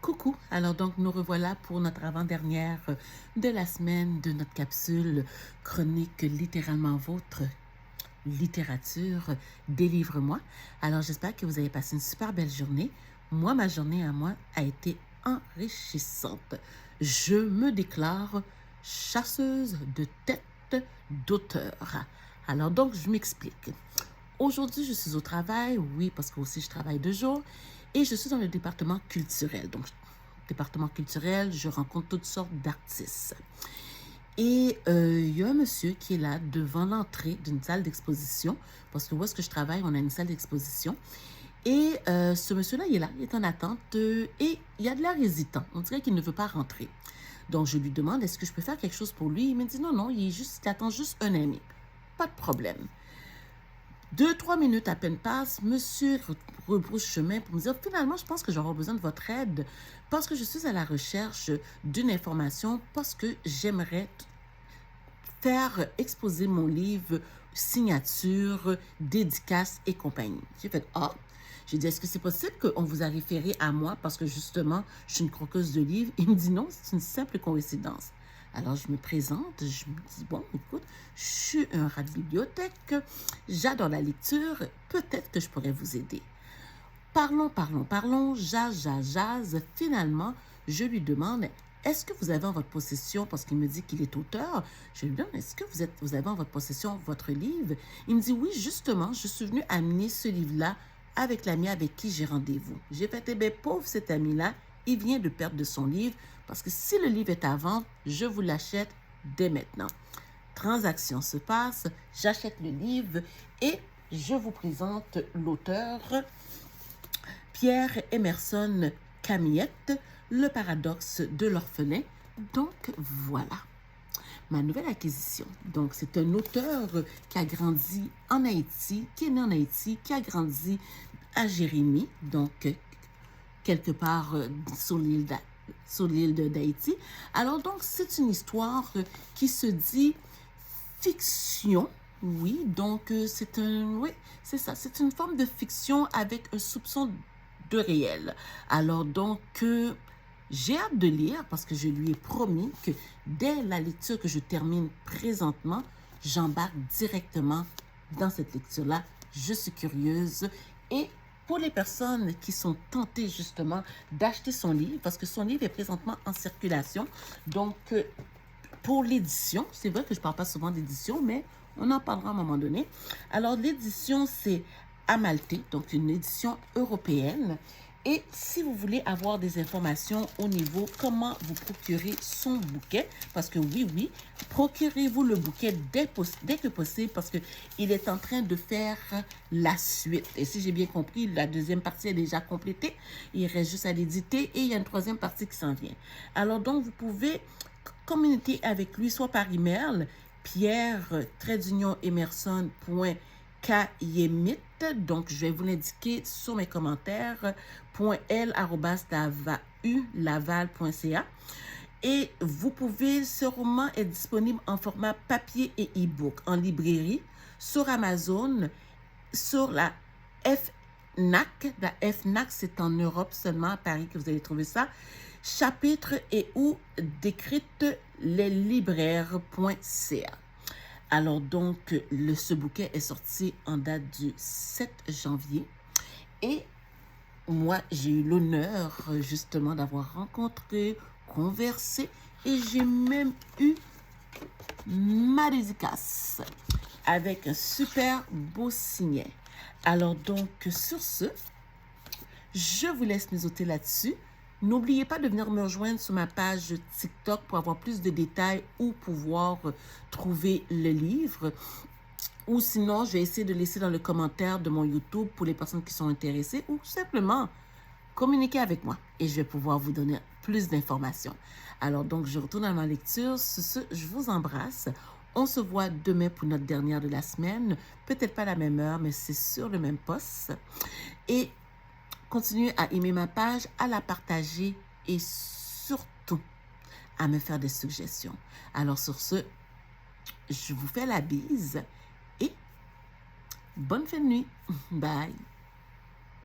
Coucou, alors donc nous revoilà pour notre avant-dernière de la semaine de notre capsule chronique littéralement vôtre, littérature, délivre-moi. Alors j'espère que vous avez passé une super belle journée. Moi, ma journée à moi a été enrichissante. Je me déclare chasseuse de tête d'auteur. Alors donc je m'explique. Aujourd'hui, je suis au travail, oui, parce que aussi je travaille de jour, et je suis dans le département culturel. Donc, département culturel, je rencontre toutes sortes d'artistes. Et il y a un monsieur qui est là devant l'entrée d'une salle d'exposition, parce que où est-ce que je travaille, on a une salle d'exposition. Et ce monsieur-là, il est là, il est en attente, et il a de l'air hésitant. On dirait qu'il ne veut pas rentrer. Donc, je lui demande, est-ce que je peux faire quelque chose pour lui? Il me dit, non, non, il attend juste un ami. Pas de problème. 2-3 minutes à peine passent, monsieur rebrousse chemin pour me dire, finalement, je pense que j'aurai besoin de votre aide parce que je suis à la recherche d'une information, parce que j'aimerais faire exposer mon livre, signature, dédicace et compagnie. J'ai fait, ah, j'ai dit, est-ce que c'est possible qu'on vous a référé à moi parce que justement, je suis une croqueuse de livres? Il me dit non, c'est une simple coïncidence. Alors, je me présente, je me dis, bon, écoute, je suis un rat de bibliothèque, j'adore la lecture, peut-être que je pourrais vous aider. Parlons, jase. Finalement, je lui demande, est-ce que vous avez en votre possession, parce qu'il me dit qu'il est auteur, je lui demande, est-ce que vous avez en votre possession votre livre? Il me dit, oui, justement, je suis venu amener ce livre-là avec l'ami avec qui j'ai rendez-vous. J'ai fait, eh bien, pauvre cet ami-là, il vient de perdre de son livre, parce que si le livre est à vendre, je vous l'achète dès maintenant. Transaction se passe, j'achète le livre et je vous présente l'auteur Pierre Emerson Camillette, Le paradoxe de l'orphelin. Donc voilà, ma nouvelle acquisition. Donc c'est un auteur qui a grandi en Haïti, qui est né en Haïti, qui a grandi à Jérémie, donc quelque part sur l'île d'Haïti. Alors donc, c'est une histoire qui se dit fiction, oui, donc oui, c'est ça, c'est une forme de fiction avec un soupçon de réel. Alors donc, j'ai hâte de lire parce que je lui ai promis que dès la lecture que je termine présentement, j'embarque directement dans cette lecture-là. Je suis curieuse et pour les personnes qui sont tentées justement d'acheter son livre, parce que son livre est présentement en circulation, donc pour l'édition, c'est vrai que je ne parle pas souvent d'édition, mais on en parlera à un moment donné. Alors l'édition, c'est Amalté, donc une édition européenne. Et si vous voulez avoir des informations au niveau comment vous procurer son bouquet, parce que oui, procurez-vous le bouquet dès que possible parce qu'il est en train de faire la suite. Et si j'ai bien compris, la deuxième partie est déjà complétée. Il reste juste à l'éditer et il y a une troisième partie qui s'en vient. Alors donc, vous pouvez communiquer avec lui soit par email, pierre-emerson.kayemit, donc je vais vous l'indiquer sur mes commentaires, .l@laval.ca. Et vous pouvez, ce roman est disponible en format papier et e-book, en librairie, sur Amazon, sur la FNAC. La FNAC, c'est en Europe seulement, à Paris, que vous allez trouver ça. Chapitre et ou décrite leslibraires.ca. Alors donc, ce bouquet est sorti en date du 7 janvier et moi, j'ai eu l'honneur justement d'avoir rencontré, conversé et j'ai même eu ma dédicace avec un super beau signet. Alors donc, sur ce, je vous laisse mijoter là-dessus. N'oubliez pas de venir me rejoindre sur ma page TikTok pour avoir plus de détails ou pouvoir trouver le livre. Ou sinon, je vais essayer de laisser dans le commentaire de mon YouTube pour les personnes qui sont intéressées ou simplement communiquer avec moi et je vais pouvoir vous donner plus d'informations. Alors donc, je retourne à ma lecture. Sur ce, je vous embrasse. On se voit demain pour notre dernière de la semaine. Peut-être pas à la même heure, mais c'est sur le même poste. Et continuez à aimer ma page, à la partager et surtout à me faire des suggestions. Alors sur ce, je vous fais la bise et bonne fin de nuit. Bye.